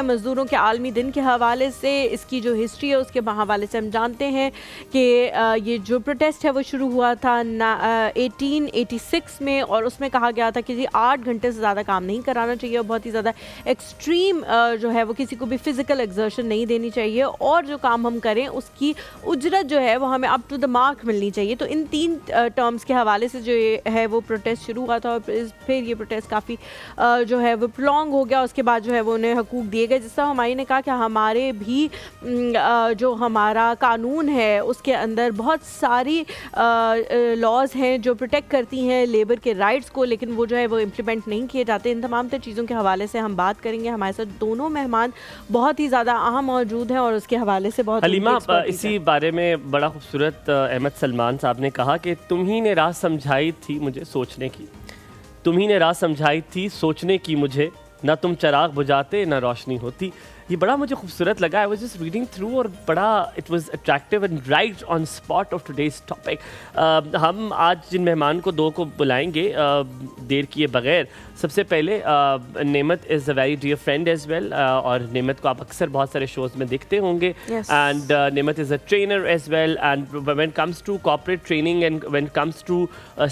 مزدوروں کے عالمی دن کے حوالے سے، اس کی جو ہسٹری ہے اس کے حوالے سے ہم جانتے ہیں کہ یہ جو پروٹیسٹ ہے وہ شروع ہوا تھا 1886 میں، اور اس میں کہا گیا تھا کہ 8 گھنٹے سے زیادہ کام نہیں کرانا چاہیے، اور بہت ہی زیادہ ایکسٹریم جو ہے وہ کسی کو بھی فزیکل ایگزرشن نہیں دینی چاہیے، اور جو کام ہم کریں اس کی اجرت جو ہے وہ ہمیں اپ ٹو دا مارک ملنی چاہیے۔ تو ان 3 ٹرمز کے حوالے سے جو ہے وہ پروٹیسٹ شروع ہوا تھا، اور پھر یہ پروٹیسٹ کافی جو ہے وہ پرولونگ ہو گیا۔ اس کے بعد جو ہے وہ انہیں حقوق دیے گئے، جس طرح ہماری نے کہا کہ ہمارے بھی جو ہمارا قانون ہے اس کے اندر بہت ساری لاز ہیں جو پروٹیکٹ کرتی ہیں لیبر کے رائٹس کو، لیکن وہ جو ہے وہ امپلیمنٹ نہیں کیے جاتے۔ ان تمام تر چیزوں کے حوالے سے ہم بات کریں گے۔ ہمارے ساتھ دونوں مہمان بہت ہی زیادہ اہم موجود ہیں، اور اس کے حوالے سے بہت حلیمہ، اسی بارے میں بڑا خوبصورت احمد سلمان صاحب نے کہا کہ تم ہی نے راہ سمجھائی تھی مجھے سوچنے کی، تم ہی نے راہ سمجھائی تھی سوچنے کی مجھے، نہ تم چراغ بجھاتے نہ روشنی ہوتی۔ یہ بڑا مجھے خوبصورت لگا۔ I was just reading through اور بڑا it was attractive and right on spot of today's topic۔ ہم آج جن مہمان کو 2 کو بلائیں گے دیر کیے بغیر، سب سے پہلے Naimat is a very dear friend as well, اور نعمت کو آپ اکثر بہت سارے شوز میں دیکھتے ہوں گے، and Naimat is a trainer as well, and when it comes to corporate training and when it comes to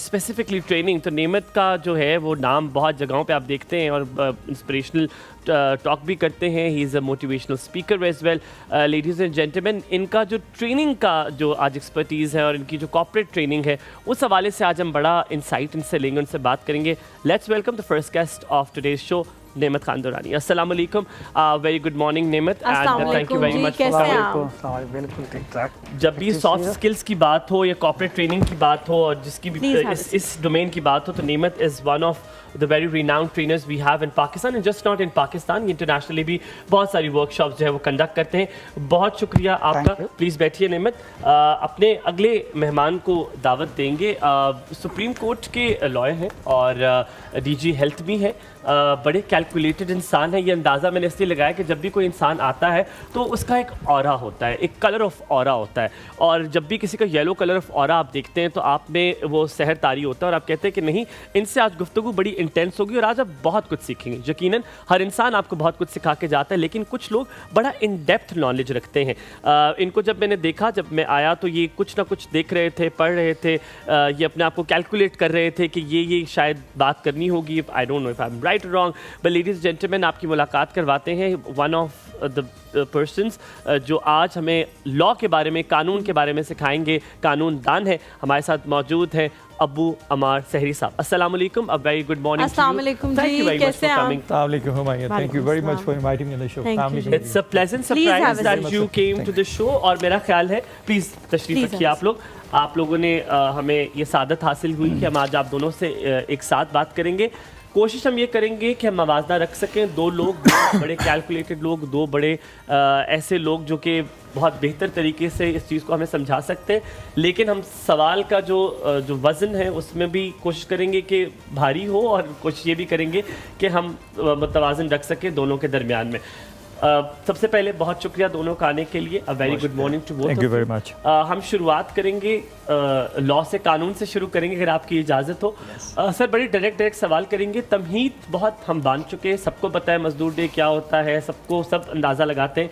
specifically training، تو نعمت کا جو ہے وہ نام بہت جگہوں پہ آپ دیکھتے ہیں، اور انسپریشنل ٹاک بھی کرتے ہیں۔ He is a motivational speaker as well. Ladies and gentlemen, ان کا جو ٹریننگ کا جو آج ایکسپرٹیز ہے اور ان کی جو کارپوریٹ ٹریننگ ہے، اس حوالے سے آج ہم بڑا انسائٹ ان سے لیں گے، ان سے بات کریں گے۔ Let's welcome the first guest of today's show, Naimat Khan Durrani. السلام علیکم، very good morning Naimat, and thank you very much. بالکل ٹھیک ٹھاک۔ جب بھی سافٹ اسکلس کی بات ہو یا کارپوریٹ ٹریننگ کی بات ہو، اور جس کی بھی اس ڈومین کی بات ہو، تو نعمت is one of the very renowned trainers we have in Pakistan, and just not in Pakistan, internationally بھی بہت ساری ورک شاپس جو ہے وہ کنڈکٹ کرتے ہیں۔ بہت شکریہ آپ کا۔ پلیز بیٹھیے نعمت۔ اپنے اگلے مہمان کو دعوت دیں گے۔ سپریم کورٹ کے لائر ہیں اور ڈی جی ہیلتھ بھی ہیں، بڑے کیلکولیٹڈ انسان ہیں۔ یہ اندازہ میں نے اس لیے لگایا کہ جب بھی کوئی انسان آتا ہے تو اس کا ایک اورا ہوتا ہے، ایک کلر آف اورا ہوتا ہے، اور جب بھی کسی کا یلو کلر آف اورا آپ دیکھتے ہیں تو آپ میں وہ سحر طاری ہوتا ہے، اور آپ کہتے ہیں کہ نہیں، ان سے آج گفتگو بڑی انٹینس ہوگی اور آج آپ بہت کچھ سیکھیں گے۔ یقیناً ہر انسان آپ کو بہت کچھ سکھا کے جاتا ہے، لیکن کچھ لوگ بڑا ان ڈیپتھ نالج رکھتے ہیں۔ ان کو جب میں نے دیکھا، جب میں آیا تو یہ کچھ نہ کچھ دیکھ رہے تھے، پڑھ رہے تھے، یہ اپنے آپ کو کیلکولیٹ کر رہے تھے کہ یہ شاید بات کرنی ہوگی۔ I don't know if I am right اور wrong, but ladies and gentlemen, آپ کی ملاقات کرواتے ہیں ون آف دا پرسنس جو آج ہمیں لاء کے بارے میں، قانون کے بارے میں سکھائیں گے۔ قانون دان ہے، ہمارے ساتھ موجود ہیں ابو عمار سحری صاحب۔ السلام علیکم، اب ویری گڈ مارننگ۔ السلام علیکم جی، کیسے ہیں آپ؟ السلام علیکم ہمایہ، thank you very much for inviting me on the show۔ It's a pleasant surprise that you came to the show، اور میرا خیال ہے پلیز تشریف رکھیے آپ لوگ۔ آپ لوگوں نے ہمیں یہ سعادت حاصل ہوئی کہ ہم آج آپ دونوں سے ایک ساتھ بات کریں گے۔ کوشش ہم یہ کریں گے کہ ہم موازنہ رکھ سکیں، 2 لوگ، 2 بڑے کیلکولیٹڈ لوگ، 2 بڑے ایسے لوگ جو کہ بہت بہتر طریقے سے اس چیز کو ہمیں سمجھا سکتے ہیں، لیکن ہم سوال کا جو وزن ہے اس میں بھی کوشش کریں گے کہ بھاری ہو، اور کوشش یہ بھی کریں گے کہ ہم متوازن رکھ سکیں دونوں کے درمیان میں۔ سب سے پہلے بہت شکریہ دونوں کا آنے کے لیے۔ Very good morning to both. Thank you very much. ہم شروعات کریں گے لاء سے، قانون سے شروع کریں گے اگر آپ کی اجازت ہو۔ سر، بڑی ڈائریکٹ سوال کریں گے۔ تمہید بہت ہم باندھ چکے ہیں، سب کو پتہ ہے مزدور ڈے کیا ہوتا ہے، سب اندازہ لگاتے ہیں،